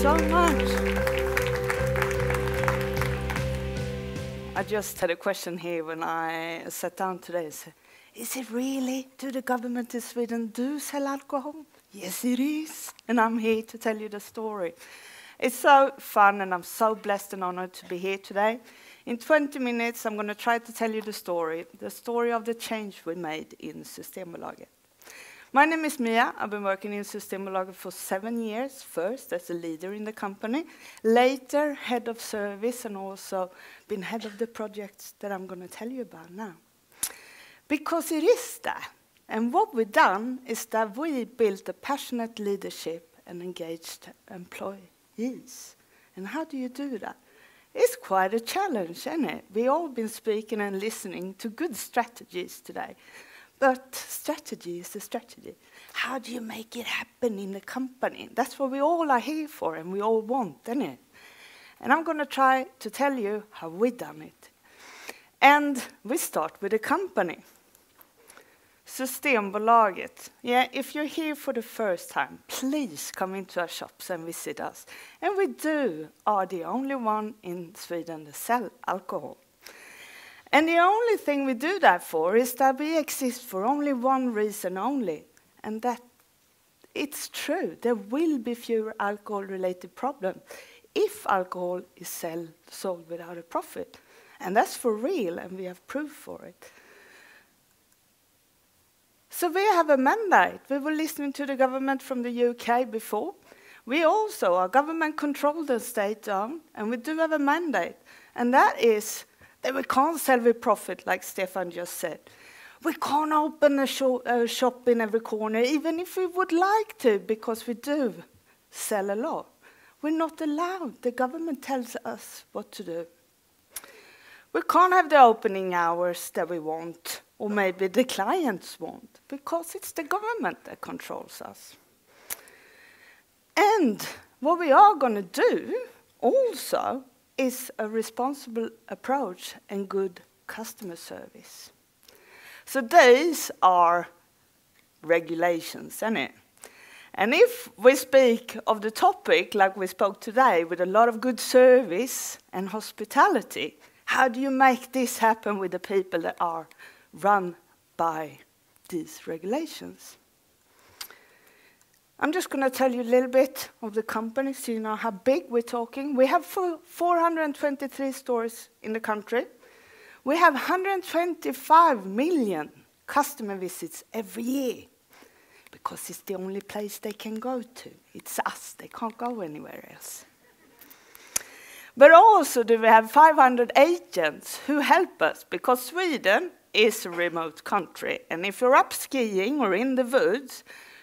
so much. I just had a question here when I sat down today. Is it really? Do the government in Sweden do sell alcohol? Yes, it is. And I'm here to tell you the story. It's so fun, and I'm so blessed and honored to be here today. In 20 minutes, I'm going to try to tell you the story of the change we made in Systembolaget. My name is Mia. I've been working in Systembolaget for 7 years, first as a leader in the company, later head of service, and also been head of the projects that I'm going to tell you about now. Because it is that. And what we've done is that we built a passionate leadership and engaged employees. And how do you do that? It's quite a challenge, isn't it? We've all been speaking and listening to good strategies today. But strategy is a strategy. How do you make it happen in the company? That's what we all are here for and we all want, isn't it? And I'm going to try to tell you how we've done it. And we start with the company. Systembolaget. Yeah, if you're here for the first time, please come into our shops and visit us. And we are the only one in Sweden that sell alcohol. And the only thing we do that for is that we exist for only one reason only. And that it's true. There will be fewer alcohol-related problems if alcohol is sold without a profit. And that's for real, and we have proof for it. So we have a mandate. We were listening to the government from the UK before. We also are government-controlled and state-owned, and we do have a mandate. And that is that we can't sell with profit, like Stefan just said. We can't open a shop in every corner, even if we would like to, because we do sell a lot. We're not allowed. The government tells us what to do. We can't have the opening hours that we want, or maybe the clients want, because it's the government that controls us. And what we are going to do also is a responsible approach and good customer service. So these are regulations, isn't it? And if we speak of the topic like we spoke today, with a lot of good service and hospitality, how do you make this happen with the people that are run by these regulations? I'm just going to tell you a little bit of the company so you know how big we're talking. We have 423 stores in the country. We have 125 million customer visits every year because it's the only place they can go to. It's us. They can't go anywhere else. But also do we have 500 agents who help us, because Sweden is a remote country. And if you're up skiing or in the woods,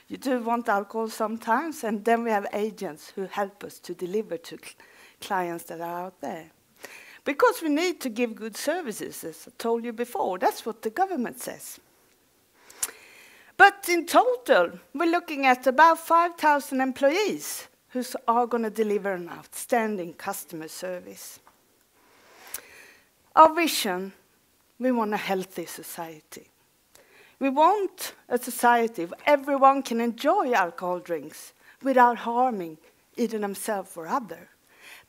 you do want alcohol sometimes, and then we have agents who help us to deliver to clients that are out there. Because we need to give good services, as I told you before. That's what the government says. But in total, we're looking at about 5,000 employees who are going to deliver an outstanding customer service. Our vision, we want a healthy society. We want a society where everyone can enjoy alcohol drinks without harming either themselves or others.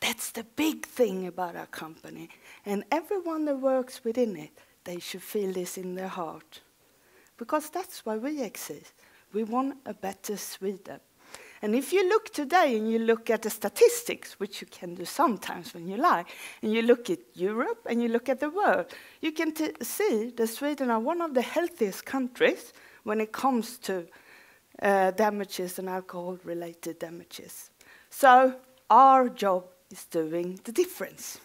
That's the big thing about our company. And everyone that works within it, they should feel this in their heart. Because that's why we exist. We want a better Sweden. And if you look today and you look at the statistics, which you can do sometimes when you lie, and you look at Europe and you look at the world, you can see that Sweden are one of the healthiest countries when it comes to damages and alcohol-related damages. So our job is doing the difference.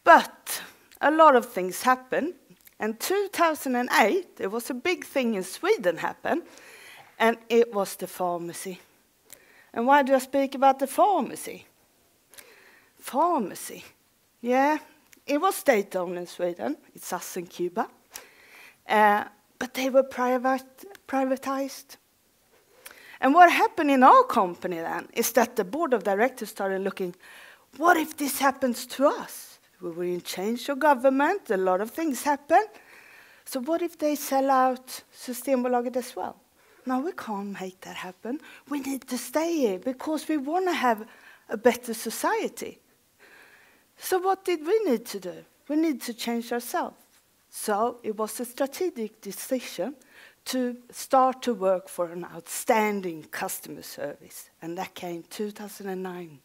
But a lot of things happen. And 2008, there was a big thing in Sweden happen, and it was the pharmacy. And why do I speak about the pharmacy? Pharmacy, yeah, it was state-owned in Sweden. It's us in Cuba. But they were privatized. And what happened in our company then is that the board of directors started looking, what if this happens to us? We were in change of government, a lot of things happen. So what if they sell out Systembolaget as well? no, we can't make that happen. We need to stay here because we want to have a better society. So what did we need to do? We need to change ourselves. So it was a strategic decision to start to work for an outstanding customer service. And that came 2009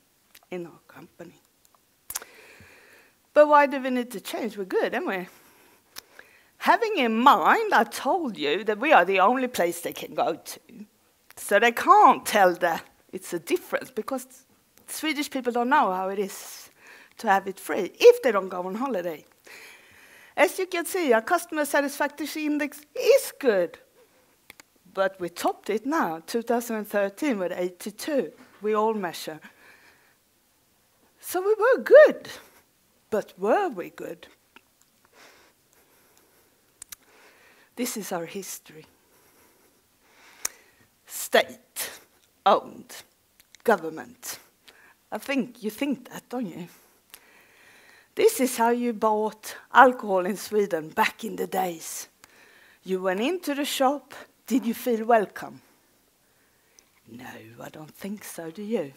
in our company. But why do we need to change? We're good, aren't we? Having in mind, I told you that we are the only place they can go to. So they can't tell that it's a difference because Swedish people don't know how it is to have it free if they don't go on holiday. As you can see, our customer satisfaction index is good. But we topped it now, 2013 with 82. We all measure. So we were good. But were we good? This is our history. State-owned government. I think you think that, don't you? This is how you bought alcohol in Sweden back in the days. You went into the shop. Did you feel welcome? No, I don't think so, do you?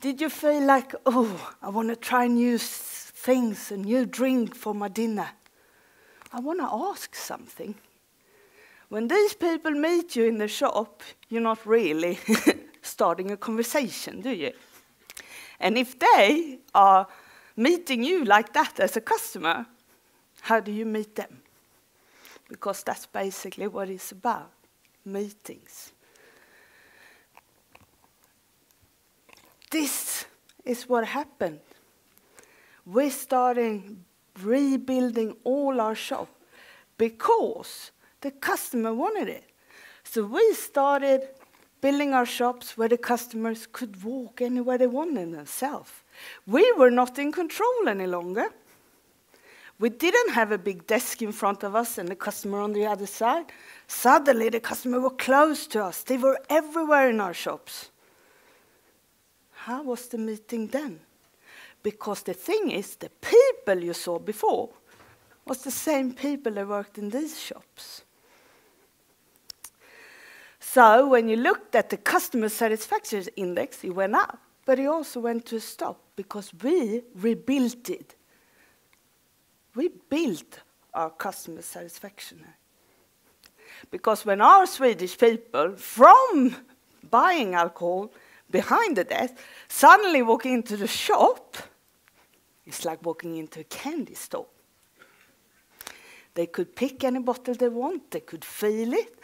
Did you feel like, oh, I want to try new things, a new drink for my dinner? I want to ask something. When these people meet you in the shop, you're not really starting a conversation, do you? And if they are meeting you like that as a customer, how do you meet them? Because that's basically what it's about, meetings. This is what happened. We started rebuilding all our shop because the customer wanted it. So we started building our shops where the customers could walk anywhere they wanted themselves. We were not in control any longer. We didn't have a big desk in front of us and the customer on the other side. Suddenly the customer were close to us. They were everywhere in our shops. How was the meeting then? Because the thing is, the people you saw before was the same people that worked in these shops. So when you looked at the customer satisfaction index, it went up, but it also went to a stop because we rebuilt it. We built our customer satisfaction. Because when our Swedish people, from buying alcohol behind the desk, suddenly walk into the shop, it's like walking into a candy store. They could pick any bottle they want, they could feel it.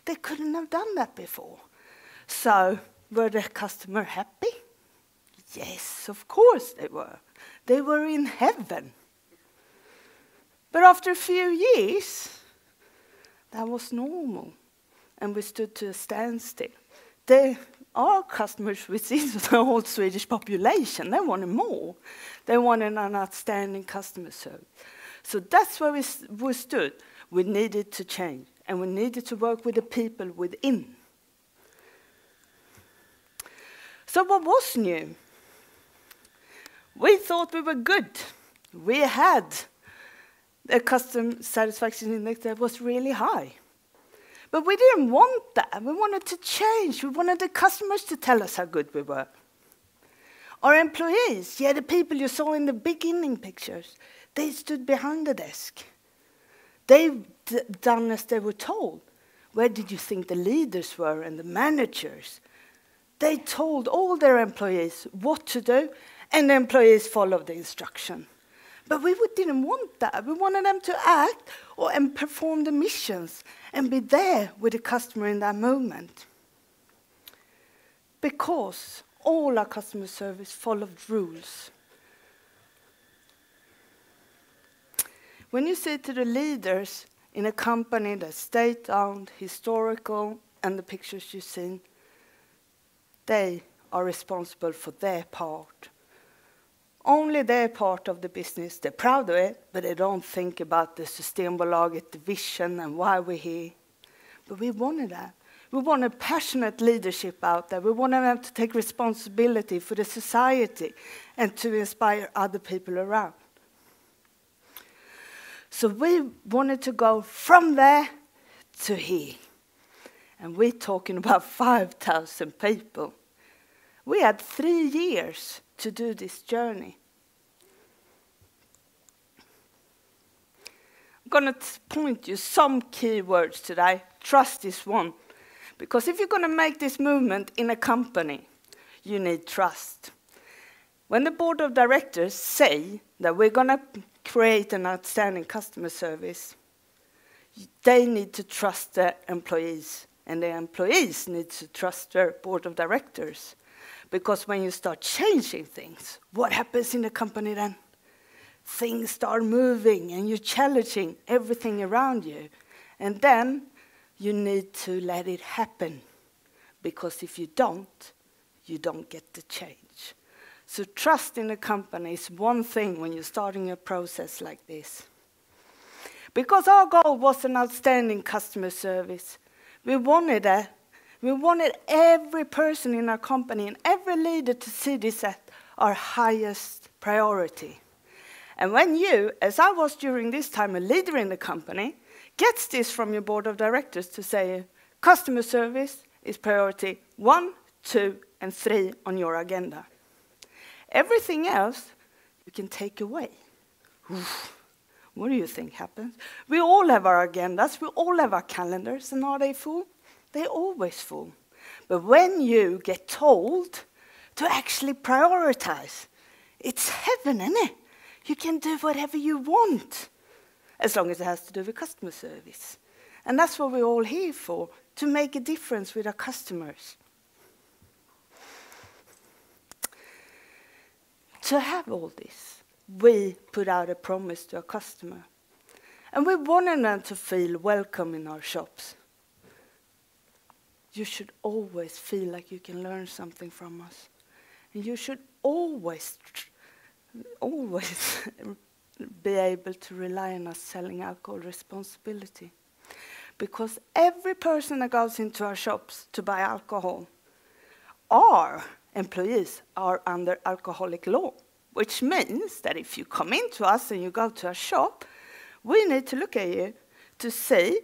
They couldn't have done that before. So, were the customer happy? Yes, of course they were. They were in heaven. But after a few years, that was normal. And we stood to a standstill. Our customers within the whole Swedish population, they wanted more. They wanted an outstanding customer service. So that's where we stood. We needed to change. And we needed to work with the people within. So what was new? We thought we were good. We had a customer satisfaction index that was really high. But we didn't want that. We wanted to change. We wanted the customers to tell us how good we were. Our employees, the people you saw in the beginning pictures, they stood behind the desk. They done as they were told. Where did you think the leaders were and the managers? They told all their employees what to do, and the employees followed the instruction. But we didn't want that. We wanted them to act and perform the missions and be there with the customer in that moment. Because all our customer service followed rules. When you say to the leaders in a company that's state-owned, historical, and the pictures you've seen, they are responsible for their part. Only their part of the business. They're proud of it, but they don't think about the Systembolaget, the vision, and why we're here. But we wanted that. We wanted passionate leadership out there. We wanted them to take responsibility for the society and to inspire other people around. So we wanted to go from there to here. And we're talking about 5,000 people. We had 3 years to do this journey. I'm going to point you some key words today. Trust is one. Because if you're going to make this movement in a company, you need trust. When the board of directors say that we're going to create an outstanding customer service, they need to trust their employees, and the employees need to trust their board of directors. Because when you start changing things, what happens in the company then? Things start moving, and you're challenging everything around you. And then you need to let it happen. Because if you don't get the change. So trust in a company is one thing when you're starting a process like this. Because our goal was an outstanding customer service, we wanted every person in our company and every leader to see this as our highest priority. And when you, as I was during this time, a leader in the company, gets this from your board of directors to say, customer service is priority 1, 2, and 3 on your agenda. Everything else you can take away. Oof. What do you think happens? We all have our agendas, we all have our calendars, and are they full? They're always full. But when you get told to actually prioritize, it's heaven, isn't it? You can do whatever you want, as long as it has to do with customer service. And that's what we're all here for, to make a difference with our customers. To have all this, we put out a promise to our customer. And we wanted them to feel welcome in our shops. You should always feel like you can learn something from us. And you should always be able to rely on us selling alcohol responsibility. Because every person that goes into our shops to buy alcohol, our employees are under alcoholic law, which means that if you come into us and you go to a shop, we need to look at you to see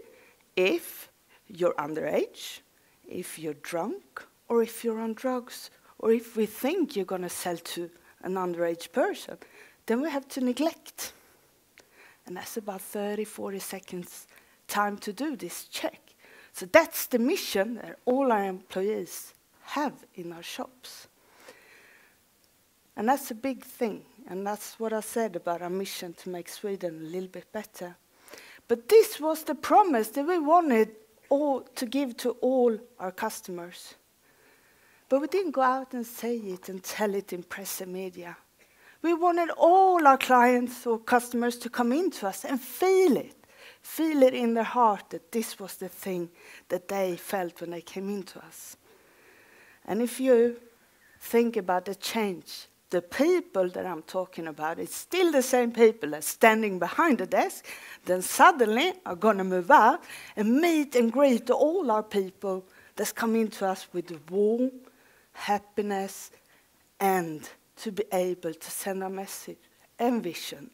if you're underage, if you're drunk, or if you're on drugs, or if we think you're going to sell to an underage person, then we have to neglect. And that's about 30, 40 seconds time to do this check. So that's the mission that all our employees have in our shops. And that's a big thing, and that's what I said about our mission to make Sweden a little bit better. But this was the promise that we wanted to give to all our customers. But we didn't go out and say it and tell it in press and media. We wanted all our clients or customers to come into us and feel it in their heart that this was the thing that they felt when they came into us. And if you think about the change, the people that I'm talking about, it's still the same people that's standing behind the desk, then suddenly are going to move out and meet and greet all our people that's come into us with warmth, happiness, and to be able to send a message and vision.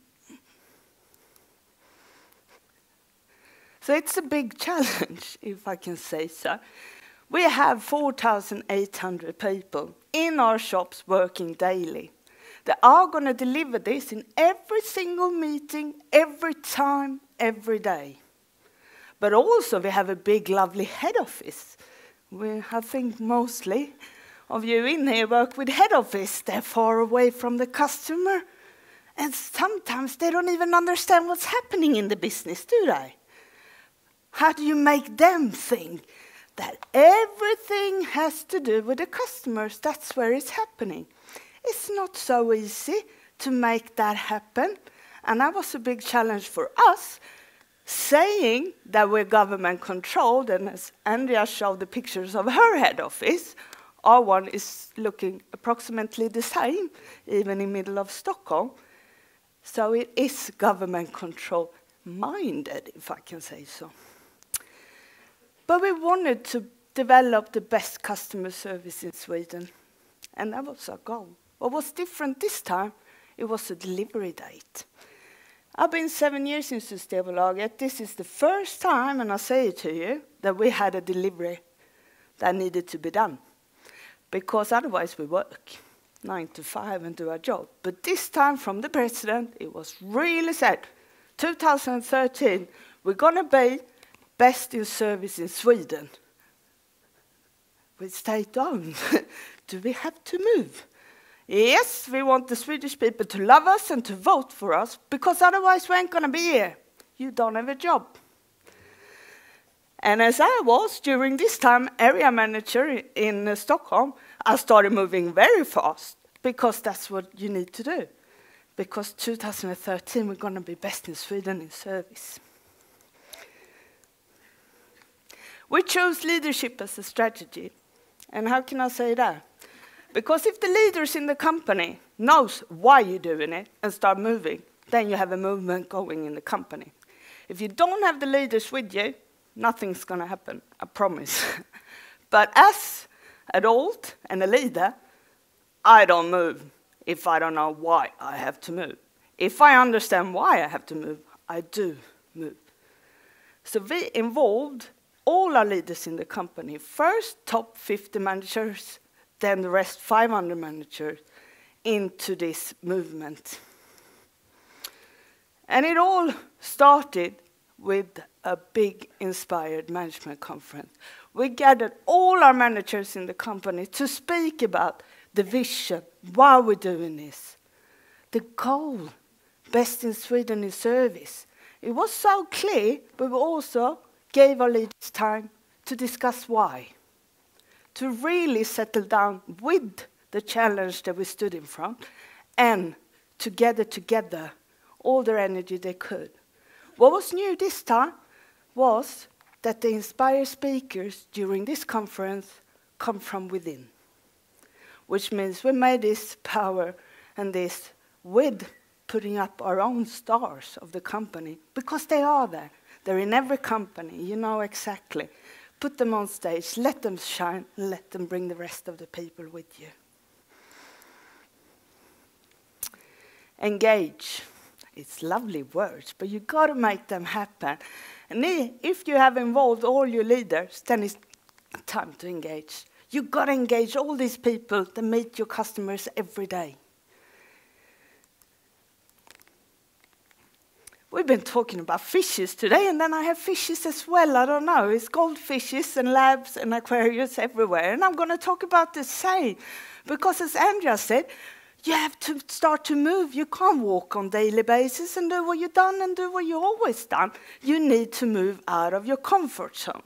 So it's a big challenge, if I can say so. We have 4,800 people in our shops working daily. They are going to deliver this in every single meeting, every time, every day. But also we have a big, lovely head office. I think mostly of you in here work with head office. They're far away from the customer. And sometimes they don't even understand what's happening in the business, do they? How do you make them think that everything has to do with the customers? That's where it's happening. It's not so easy to make that happen. And that was a big challenge for us, saying that we're government controlled. And as Andrea showed the pictures of her head office, our one is looking approximately the same, even in the middle of Stockholm. So it is government control minded, if I can say so. But we wanted to develop the best customer service in Sweden. And that was our goal. What was different this time, it was a delivery date. I've been 7 years in Systembolaget. This is the first time, and I say it to you, that we had a delivery that needed to be done. Because otherwise we work 9 to 5 and do our job. But this time from the president, it was really said, 2013, we're going to be best in service in Sweden. We're state-owned. Do we have to move? Yes, we want the Swedish people to love us and to vote for us, because otherwise we ain't going to be here. You don't have a job. And as I was, during this time, area manager in Stockholm, I started moving very fast, because that's what you need to do. Because 2013, we're going to be best in Sweden in service. We chose leadership as a strategy. And how can I say that? Because if the leaders in the company knows why you're doing it and start moving, then you have a movement going in the company. If you don't have the leaders with you, nothing's going to happen, I promise. But as an adult and a leader, I don't move if I don't know why I have to move. If I understand why I have to move, I do move. So we involved all our leaders in the company. First, top 50 managers, then the rest 500 managers into this movement. And it all started with a big inspired management conference. We gathered all our managers in the company to speak about the vision, why we're doing this, the goal, best in Sweden in service. It was so clear, but we also gave our leaders time to discuss why, to really settle down with the challenge that we stood in front, and to gather together all their energy they could. What was new this time was that the inspired speakers during this conference come from within, which means we made this power and this with putting up our own stars of the company, because they are there. They're in every company, you know exactly. Put them on stage, let them shine, and let them bring the rest of the people with you. Engage. It's lovely words, but you've got to make them happen. And if you have involved all your leaders, then it's time to engage. You've got to engage all these people that meet your customers every day. We've been talking about fishes today, and then I have fishes as well. I don't know. It's goldfishes and labs and aquariums everywhere. And I'm going to talk about the same. Because as Andrea said, you have to start to move. You can't walk on a daily basis and do what you've done and do what you've always done. You need to move out of your comfort zone.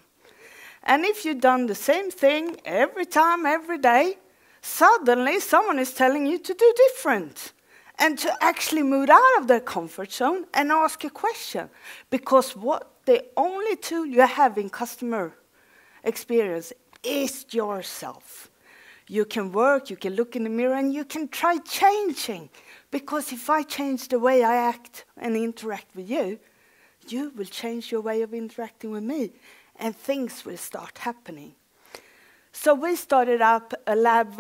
And if you've done the same thing every time, every day, suddenly someone is telling you to do different. And to actually move out of their comfort zone and ask a question. Because what the only tool you have in customer experience is yourself. You can work, you can look in the mirror, and you can try changing. Because if I change the way I act and interact with you, you will change your way of interacting with me. And things will start happening. So we started up a lab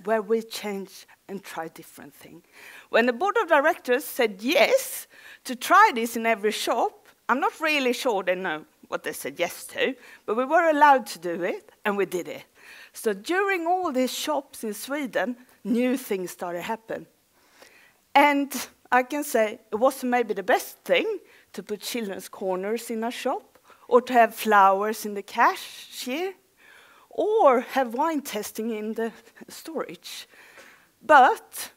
where we change and try different things. When the board of directors said yes to try this in every shop, I'm not really sure they know what they said yes to, but we were allowed to do it, and we did it. So during all these shops in Sweden, new things started happening. And I can say it wasn't maybe the best thing to put children's corners in a shop, or to have flowers in the cashier, or have wine tasting in the storage. But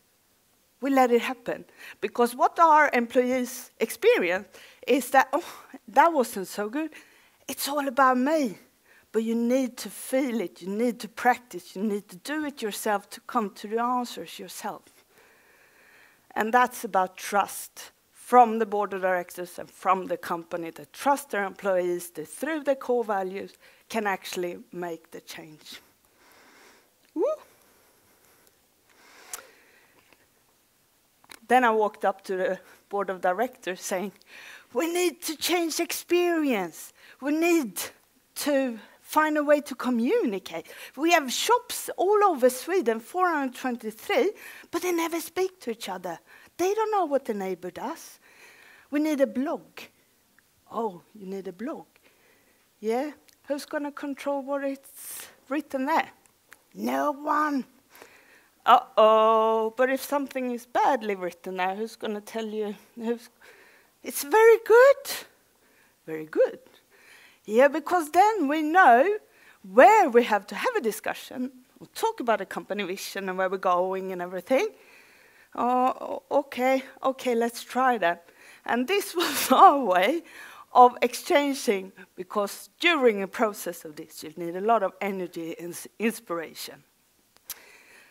we let it happen. Because what our employees experience is that, oh, that wasn't so good. It's all about me. But you need to feel it, you need to practice, you need to do it yourself to come to the answers yourself. And that's about trust from the board of directors and from the company that trust their employees, that through their core values can actually make the change. Woo. Then I walked up to the board of directors saying, we need to change experience. We need to find a way to communicate. We have shops all over Sweden, 423, but they never speak to each other. They don't know what the neighbor does. We need a blog. Oh, you need a blog? Yeah, who's going to control what it's written there? No one. Uh-oh, but if something is badly written there, who's going to tell you? It's very good. Very good. Yeah, because then we know where we have to have a discussion, or talk about a company vision and where we're going and everything. Oh, okay, let's try that. And this was our way of exchanging, because during a process of this, you need a lot of energy and inspiration.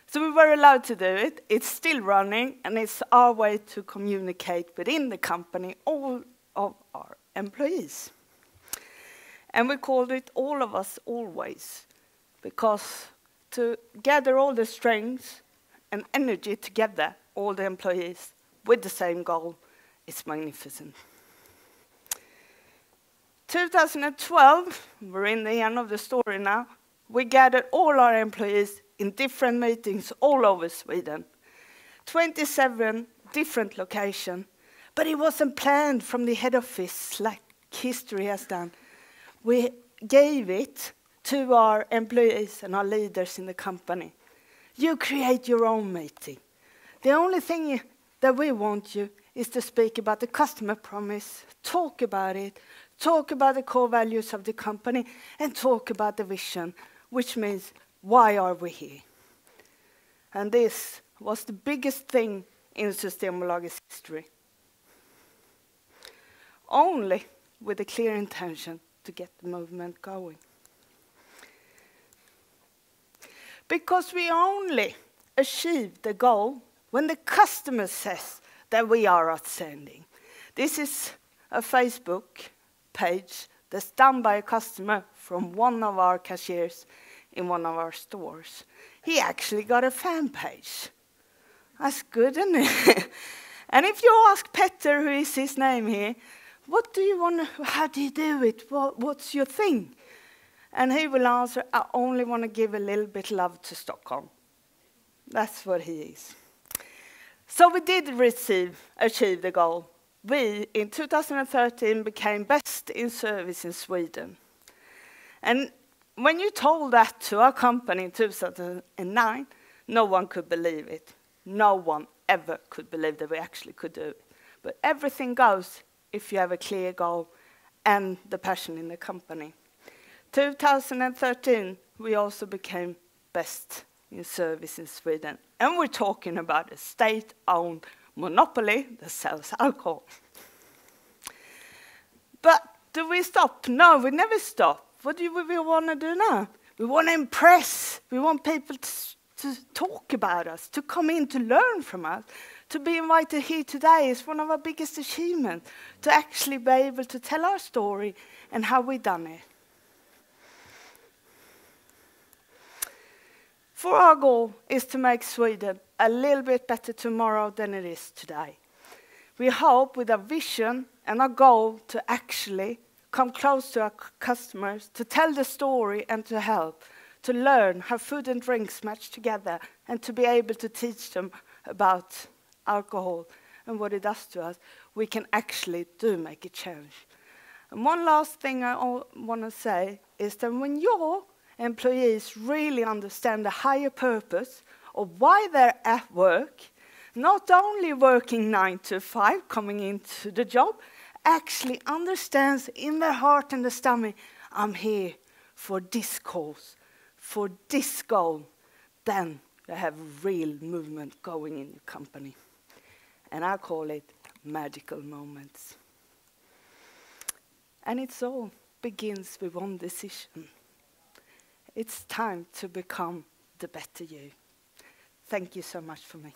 So we were allowed to do it. It's still running, and it's our way to communicate within the company, all of our employees. And we called it All of Us Always, because to gather all the strengths and energy together, all the employees with the same goal, is magnificent. 2012, we're in the end of the story now, we gathered all our employees in different meetings all over Sweden. 27 different locations, but it wasn't planned from the head office like history has done. We gave it to our employees and our leaders in the company. You create your own meeting. The only thing that we want you is to speak about the customer promise, talk about it, talk about the core values of the company, and talk about the vision, which means, why are we here? And this was the biggest thing in Systembolaget's history. Only with a clear intention to get the movement going. Because we only achieve the goal when the customer says that we are outstanding. This is a Facebook page that's done by a customer from one of our cashiers in one of our stores. He actually got a fan page. That's good, isn't it? And if you ask Petter, who is his name here, what do you want to, how do you do it? What's your thing? And he will answer, I only want to give a little bit love to Stockholm. That's what he is. So we did achieve the goal. We, in 2013, became best in service in Sweden. And when you told that to our company in 2009, no one could believe it. No one ever could believe that we actually could do it. But everything goes if you have a clear goal and the passion in the company. 2013, we also became best in service in Sweden. And we're talking about a state-owned monopoly that sells alcohol. But do we stop? No, we never stop. What do we want to do now? We want to impress. We want people to talk about us, to come in to learn from us. To be invited here today is one of our biggest achievements, to actually be able to tell our story and how we've done it. For our goal is to make Sweden a little bit better tomorrow than it is today. We hope with our vision and our goal to actually come close to our customers, to tell the story and to help, to learn how food and drinks match together, and to be able to teach them about alcohol and what it does to us, we can actually do make a change. And one last thing I want to say is that when your employees really understand the higher purpose of why they're at work, not only working 9 to 5, coming into the job, actually understands in their heart and their stomach, I'm here for this cause, for this goal, then they have real movement going in your company. And I call it magical moments. And it all begins with one decision. It's time to become the better you. Thank you so much for me.